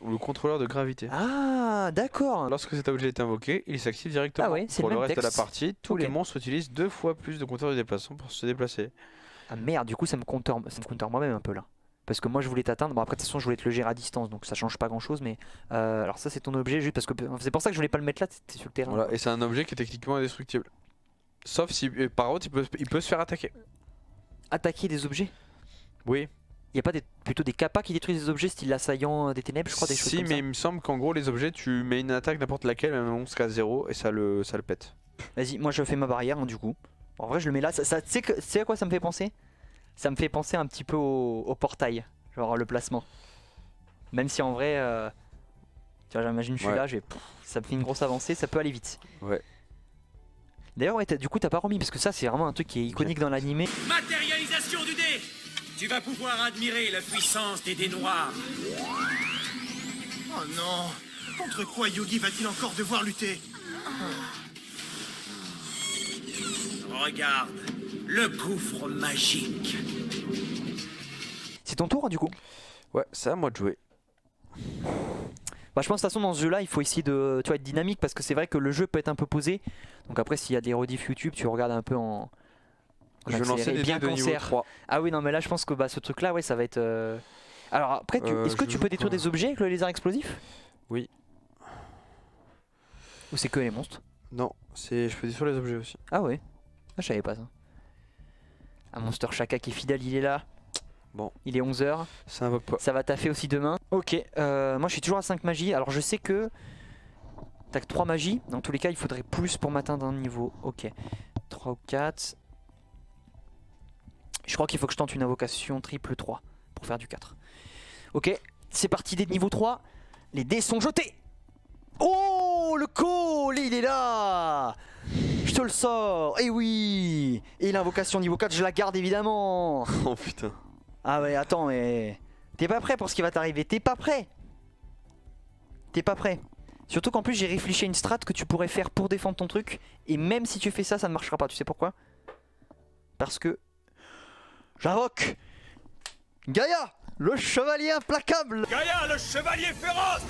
Ou le contrôleur de gravité. Ah, d'accord. Lorsque cet objet est invoqué, il s'active directement. Ah ouais, c'est pour le le même reste de la texte. partie, tous Ok. les monstres utilisent 2 fois plus de compteur de déplacement pour se déplacer. Ah merde, du coup ça me counter moi-même un peu là. Parce que moi je voulais t'atteindre, bon après de toute façon je voulais te le gérer à distance donc ça change pas grand chose mais alors ça c'est ton objet juste parce que c'est pour ça que je voulais pas le mettre là, t'es sur le terrain. Voilà, et c'est un objet qui est techniquement indestructible. Sauf si par contre il peut se faire attaquer. Attaquer des objets? Oui. Y a pas plutôt des kappas qui détruisent des objets style l'assaillant des ténèbres je crois des choses Si, comme mais ça. il me semble qu'en gros les objets tu mets une attaque n'importe laquelle, un monstre qu'à 0 et ça le pète. Vas-y, moi je fais ma barrière hein, du coup. En vrai je le mets là, tu sais à quoi ça me fait penser? Ça me fait penser un petit peu au portail, genre le placement. Même si en vrai, tu vois j'imagine je suis Ouais. là, ça me fait une grosse avancée, ça peut aller vite. Ouais. D'ailleurs, ouais, du coup, t'as pas remis parce que ça, c'est vraiment un truc qui est iconique dans l'animé. Matérialisation du dé. Tu vas pouvoir admirer la puissance des dés noirs. Oh non! Contre quoi Yugi va-t-il encore devoir lutter? Regarde, le gouffre magique. C'est ton tour, hein, du coup. Ouais, c'est à moi de jouer. Bah, je pense de toute façon dans ce jeu là il faut essayer de être dynamique parce que c'est vrai que le jeu peut être un peu posé. Donc après s'il y a des rediffs YouTube tu regardes un peu en Je vais lancer des dés de niveau 3. Ah oui non mais là je pense que ce truc là ouais ça va être... Alors après est-ce que je tu joue peux détruire quoi? des objets avec le lézard explosif? Oui. Ou c'est que les monstres? Non, je peux détruire les objets aussi. Ah ouais. Ah, je savais pas ça. Un Monster Shaka qui est fidèle il est là. Bon. Il est 11h. Ça invoque pas. Ça va taffer aussi demain. Ok, moi je suis toujours à 5 magies. Alors je sais que t'as que 3 magies. Dans tous les cas, il faudrait plus pour m'atteindre un niveau. Ok, 3 ou 4. Je crois qu'il faut que je tente une invocation triple 3 pour faire du 4. Ok, c'est parti des niveaux 3. Les dés sont jetés. Oh, le call, il est là. Je te le sors. Et oui. Et l'invocation niveau 4, je la garde évidemment. Oh putain. Ah ouais, attends, mais... T'es pas prêt pour ce qui va t'arriver, t'es pas prêt. T'es pas prêt. Surtout qu'en plus j'ai réfléchi à une strat que tu pourrais faire pour défendre ton truc. Et même si tu fais ça, ça ne marchera pas, tu sais pourquoi? Parce que... J'invoque Gaïa, le chevalier implacable. Gaïa, le chevalier féroce.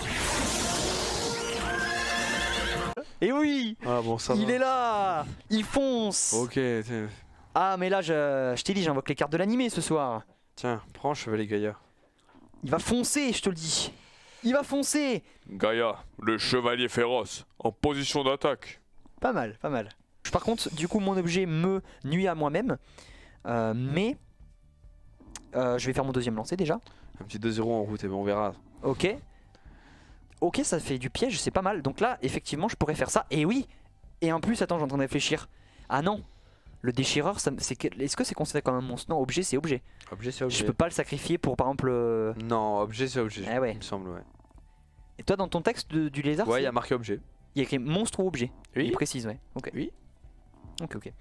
Et oui, Ah bon, ça il va. est là. Il fonce. Ok, tiens, Ah mais là, je t'ai dit, j'invoque les cartes de l'animé ce soir. tiens, prends Chevalier Gaïa. Il va foncer, je te le dis. Il va foncer. Gaïa, le chevalier féroce, en position d'attaque. Pas mal, pas mal. Par contre, du coup, mon objet me nuit à moi-même. Mais je vais faire mon deuxième lancer déjà. Un petit 2-0 en route et ben on verra. Ok. Ok, ça fait du piège, c'est pas mal. Donc là, effectivement, je pourrais faire ça. Et oui. Et en plus, attends, je suis en train de réfléchir. Ah non. Le déchireur, est-ce que c'est considéré comme un monstre? Non, objet, c'est objet. Objet c'est objet. Je peux pas le sacrifier pour, par exemple... Non, objet c'est objet, Ah ouais. il me semble, ouais. Et toi, dans ton texte du lézard, Ouais, il y c'est- a marqué objet. il y a écrit monstre ou objet. Oui. Il précise, ouais. Ok. Oui. Ok, ok.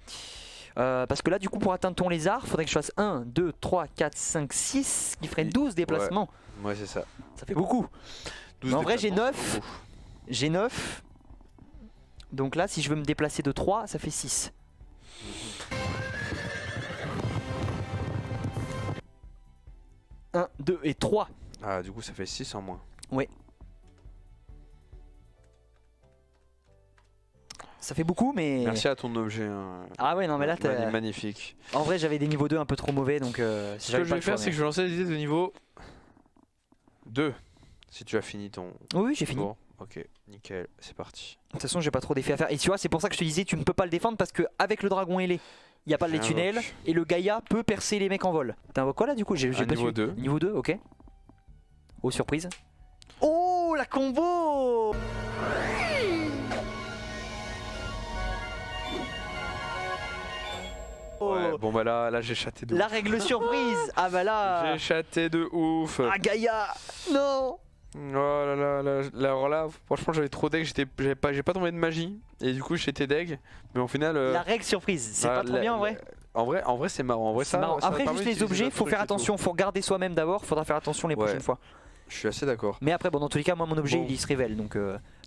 Parce que là, du coup, pour atteindre ton lézard, faudrait que je fasse 1, 2, 3, 4, 5, 6, qui ferait 12 déplacements. Ouais, c'est ça. Ça fait beaucoup. 12 Mais en vrai, j'ai déplacements, 9. c'est beaucoup. J'ai 9. Donc là, si je veux me déplacer de 3, ça fait 6. Un, 2 et 3. Ah, du coup, ça fait 6 en moins. Ça fait beaucoup, mais... Merci à ton objet. Hein. Ah ouais, non, mais là, Magnifique. en vrai, j'avais des niveaux 2 un peu trop mauvais, donc... Ce que je vais faire, c'est que je vais lancer les idées de niveau 2. Si tu as fini ton... Oui, j'ai fini. Bon, ok, nickel, c'est parti. De toute façon, j'ai pas trop d'effets à faire. Et tu vois, c'est pour ça que je te disais, tu ne peux pas le défendre parce que avec le dragon ailé, il n'y a pas les J'invoque. tunnels et le Gaïa peut percer les mecs en vol. T'invoques quoi là du coup? J'ai pas niveau su. 2. Niveau 2, ok. Oh, surprise. Oh, la combo! Ouais, bon bah là j'ai chaté de La ouf. règle surprise! Ah bah là! J'ai chaté de ouf. Ah, Gaïa! Non! Oh là là, alors là, franchement j'avais trop deg, j'ai pas tombé de magie. Et du coup j'étais deg. Mais au final... La règle surprise, c'est pas trop bien en vrai? En vrai c'est marrant. En vrai, C'est ça, marrant. ça Après, permet juste les d'utiliser objets, d'autres faut faire trucs et tout. attention, faut regarder soi-même d'abord, faudra faire attention les Ouais. prochaines fois. Je suis assez d'accord. Mais après, bon, dans tous les cas, moi mon objet Bon. il se révèle donc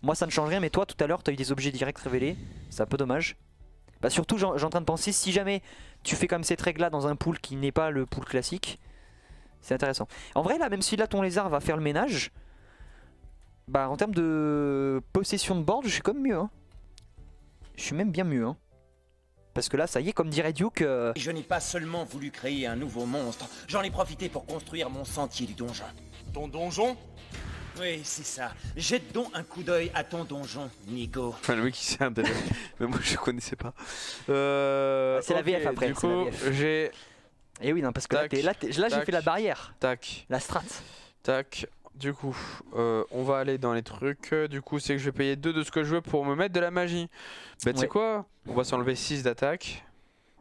moi ça ne change rien. Mais toi tout à l'heure, t'as eu des objets directs révélés, c'est un peu dommage. Bah, surtout, j'ai en train de penser si jamais tu fais comme cette règle là dans un pool qui n'est pas le pool classique, c'est intéressant. En vrai, là, même si là ton lézard va faire le ménage, bah en termes de possession de board, je suis comme mieux. Hein. Je suis même bien mieux. Hein. Parce que là, ça y est, comme dirait Duke. Je n'ai pas seulement voulu créer un nouveau monstre, j'en ai profité pour construire mon sentier du donjon. Ton donjon? Oui, c'est ça. Jette donc un coup d'œil à ton donjon, Nico. Enfin, le mec il sait un délai. Mais moi je connaissais pas. C'est la VF après, Du c'est la coup, VF. j'ai... Et oui, non, parce que Tac, là, j'ai tac. fait la barrière, Tac, la strat. tac. Du coup, on va aller dans les trucs. Du coup, c'est que je vais payer 2 de ce que je veux pour me mettre de la magie. Bah, tu sais Ouais. quoi? On va s'enlever 6 d'attaque.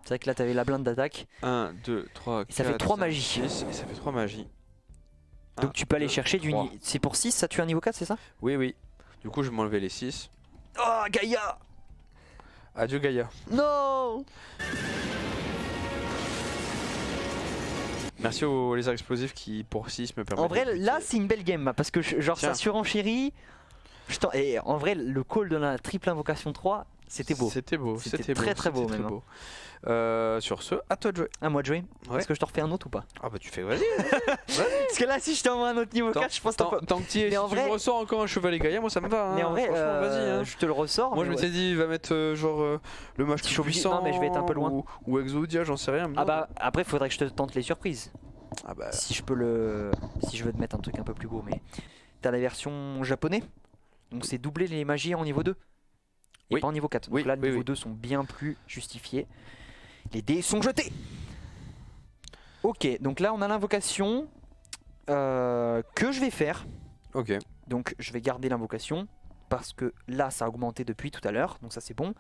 C'est vrai que là, t'avais la blinde d'attaque. 1, 2, 3, 4. Et ça fait 3 magies. 6, et ça fait 3 magies. Donc 1, tu peux aller 2, chercher du... 3. C'est pour 6, ça tue un niveau 4, c'est ça? Oui, oui. Du coup, je vais m'enlever les 6. Oh, Gaïa! Adieu Gaïa. Non. Merci aux lézards explosifs qui pour 6 me permettent. En vrai, de là buter. c'est une belle game parce que genre Tiens. ça surenchérit. Et en vrai, le call de la triple invocation 3, c'était beau. C'était beau. C'était très, très beau, c'était même, Sur ce, à toi de jouer. À moi de jouer. Ouais. Est-ce que je te refais un autre ou pas? Ah bah tu fais, vas-y. Parce que là, si je t'envoie un autre niveau 4, je pense que t'en peux. Tant que tu Mais en si vrai- tu me ressors encore un chevalier Gaïa, moi ça me va. Hein. Mais en vrai, Franchement, vas-y. Hein. je te le ressors. Moi je mais m'étais dit, il va mettre le match Je plus suis obligé- puissant. non, mais je vais être un peu loin. Ou Exodia, j'en sais rien. Ah bah après, faudrait que je te tente les surprises. Ah bah. Si je veux te mettre un truc un peu plus beau, mais t'as la version japonais, donc c'est doubler les magies en niveau 2 et Oui. pas en niveau 4. Donc Oui, là, le oui, niveau oui. 2 sont bien plus justifiés. Les dés sont jetés. Ok, donc là on a l'invocation que je vais faire. Ok. Donc je vais garder l'invocation parce que là ça a augmenté depuis tout à l'heure, donc ça c'est bon.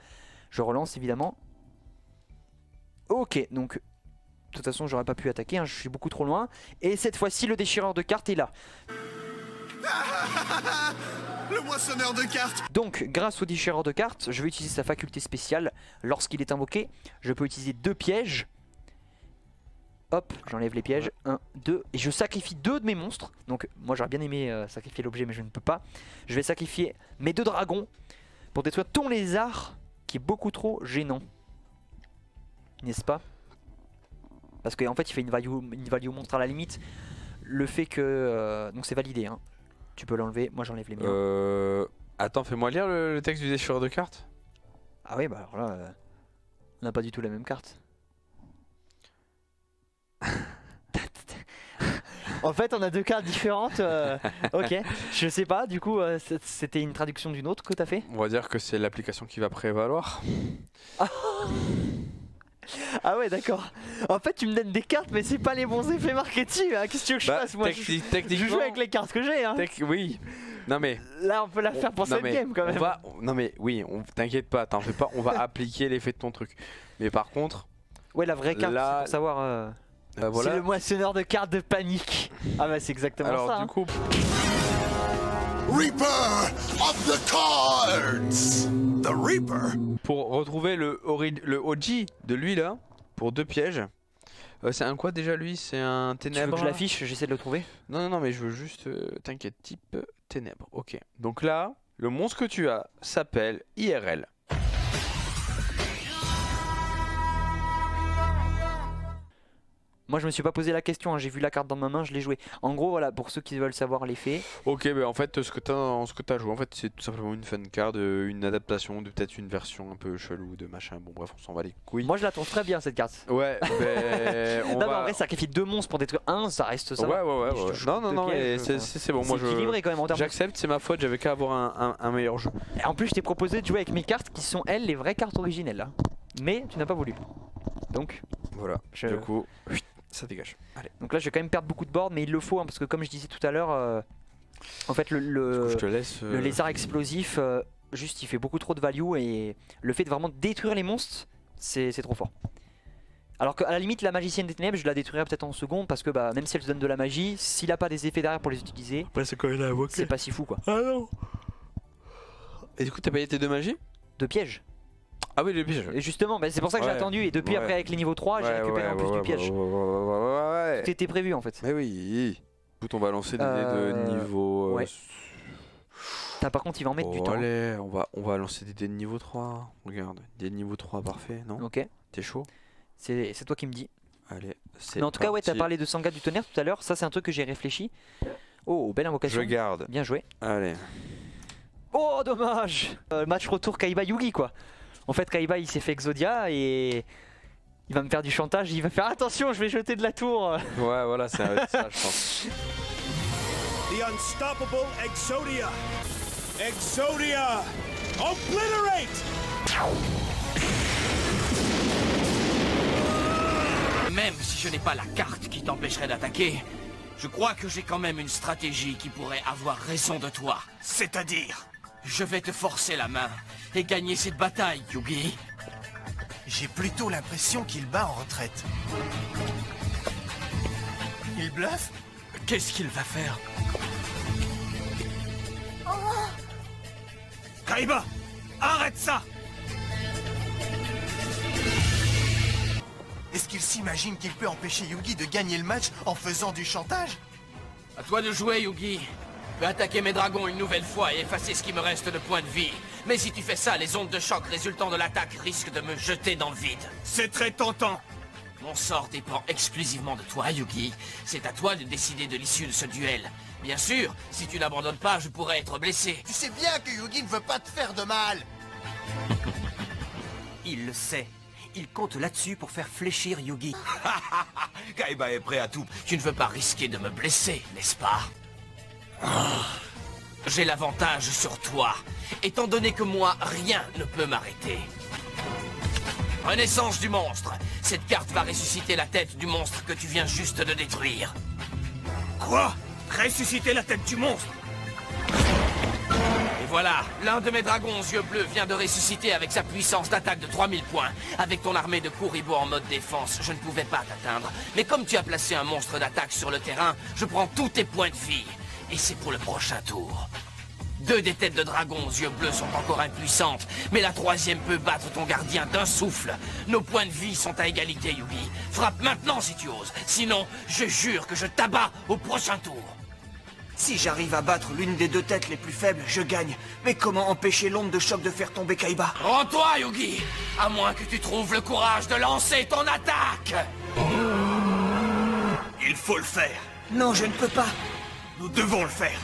Je relance évidemment. Ok, donc de toute façon j'aurais pas pu attaquer, hein, je suis beaucoup trop loin. Et cette fois-ci le déchireur de cartes est là. Le moissonneur de cartes. Donc grâce au déchireur de cartes, je vais utiliser sa faculté spéciale. Lorsqu'il est invoqué, je peux utiliser 2 pièges. Hop, j'enlève les pièges. 1, 2. Et je sacrifie 2 de mes monstres. Donc moi j'aurais bien aimé sacrifier l'objet mais je ne peux pas. Je vais sacrifier mes 2 dragons pour détruire ton lézard qui est beaucoup trop gênant. N'est-ce pas? Parce qu'en fait il fait une value monstre à la limite. Le fait que... donc c'est validé hein. Tu peux l'enlever, moi j'enlève les miens. Attends, fais-moi lire le texte du déchireur de cartes. Ah oui, bah alors là, on n'a pas du tout la même carte. En fait, on a 2 cartes différentes. Ok, je sais pas, du coup, c'était une traduction d'une autre que t'as fait? On va dire que c'est l'application qui va prévaloir. Ah ouais, d'accord. En fait, tu me donnes des cartes, mais c'est pas les bons effets marketing. Hein. Qu'est-ce que tu veux que je fasse? Moi, je techniquement. joue avec les cartes que j'ai. Hein. Oui. Non mais. Là, on peut la faire pour non, cette mais game quand même. Non mais oui, t'inquiète pas, t'en fais pas, on va appliquer l'effet de ton truc. Mais par contre, Ouais, la vraie carte, là- c'est pour savoir. voilà. C'est le moissonneur de cartes de panique. Ah bah, c'est exactement Alors ça. du hein. coup, Reaper of the cards. The Reaper. pour retrouver le OG de lui là, pour 2 pièges. C'est un quoi déjà lui? C'est un Tu veux ténèbres. que je l'affiche? J'essaie de le trouver. Non, mais je veux juste. T'inquiète, type ténèbres. Ok. Donc là, le monstre que tu as s'appelle IRL. Moi je me suis pas posé la question, hein. J'ai vu la carte dans ma main, je l'ai joué. En gros voilà, pour ceux qui veulent savoir l'effet. Ok, bah en fait, ce que t'as joué, en fait, c'est tout simplement une fan card, une adaptation de peut-être une version un peu chelou de machin. Bon, bref, on s'en va les couilles. Moi je la trouve très bien cette carte. Ouais, on Non mais va. en vrai sacrifier 2 monstres pour détruire un, ça reste ça. va. Ouais. Je touche Non, deux mais pièges, c'est bon. Moi, C'est équilibré quand même en termes de... j'accepte, c'est ma faute, j'avais qu'à avoir un meilleur jeu. Et en plus je t'ai proposé de jouer avec mes cartes qui sont elles les vraies cartes originelles là. Mais tu n'as pas voulu. Donc Voilà, je... du coup, ça dégage. Allez, Donc là je vais quand même perdre beaucoup de board mais il le faut hein, parce que comme je disais tout à l'heure en fait le je te laisse. le lézard explosif juste il fait beaucoup trop de value et le fait de vraiment détruire les monstres c'est trop fort. Alors qu'à la limite la magicienne des ténèbres je la détruirais peut-être en seconde parce que bah, même si elle se donne de la magie, s'il a pas des effets derrière pour les utiliser, Après, c'est quand même invoqué. c'est pas si fou quoi. Ah non. Et du coup, t'as payé tes 2 magies? De piège. Ah oui, les pièges. Et justement bah, c'est pour ça que j'ai Ouais. attendu et depuis Ouais. après avec les niveaux 3 j'ai récupéré en plus du piège. Ouais. Tout était prévu en fait. Mais oui. Écoute, on va lancer des dés de niveau. ouais. Par contre il va en mettre du temps. Allez, on va lancer des dés de niveau 3. Regarde, des de niveau 3 parfait, non? Ok, T'es chaud? c'est toi qui me dis. Allez, c'est Mais en tout cas ouais t'as parti. parlé de Sangha du tonnerre tout à l'heure, ça c'est un truc que j'ai réfléchi. Oh belle invocation. Je garde. Bien joué. Allez. Oh dommage match retour Kaiba Yugi quoi. En fait Kaiba il s'est fait Exodia et il va me faire du chantage, il va faire attention je vais jeter de la tour. Ouais, voilà, c'est ça, je pense. The unstoppable Exodia. Exodia! Obliterate! Même si je n'ai pas la carte qui t'empêcherait d'attaquer, je crois que j'ai quand même une stratégie qui pourrait avoir raison de toi. C'est-à-dire? Je vais te forcer la main et gagner cette bataille, Yugi. J'ai plutôt l'impression qu'il bat en retraite. Il bluffe? Qu'est-ce qu'il va faire? Kaiba! Arrête ça! Est-ce qu'il s'imagine qu'il peut empêcher Yugi de gagner le match en faisant du chantage? À toi de jouer, Yugi. Je peux attaquer mes dragons une nouvelle fois et effacer ce qui me reste de points de vie. Mais si tu fais ça, les ondes de choc résultant de l'attaque risquent de me jeter dans le vide. C'est très tentant. Mon sort dépend exclusivement de toi, Yugi. C'est à toi de décider de l'issue de ce duel. Bien sûr, si tu n'abandonnes pas, je pourrais être blessé. Tu sais bien que Yugi ne veut pas te faire de mal. Il le sait. Il compte là-dessus pour faire fléchir Yugi. Kaiba est prêt à tout. Tu ne veux pas risquer de me blesser, n'est-ce pas? J'ai l'avantage sur toi, étant donné que moi, rien ne peut m'arrêter. Renaissance du monstre. Cette carte va ressusciter la tête du monstre que tu viens juste de détruire. Quoi? Ressusciter la tête du monstre? Et voilà, l'un de mes dragons aux yeux bleus vient de ressusciter avec sa puissance d'attaque de 3000 points. Avec ton armée de Kuribo en mode défense, je ne pouvais pas t'atteindre. Mais comme tu as placé un monstre d'attaque sur le terrain, je prends tous tes points de vie. Et c'est pour le prochain tour. 2 des têtes de dragon aux yeux bleus sont encore impuissantes, mais la 3e peut battre ton gardien d'un souffle. Nos points de vie sont à égalité, Yugi. Frappe maintenant si tu oses, sinon je jure que je t'abats au prochain tour. Si j'arrive à battre l'une des 2 têtes les plus faibles, je gagne. Mais comment empêcher l'onde de choc de faire tomber Kaiba? Rends-toi, Yugi! À moins que tu trouves le courage de lancer ton attaque! Il faut le faire. Non, je ne peux pas. Nous devons le faire.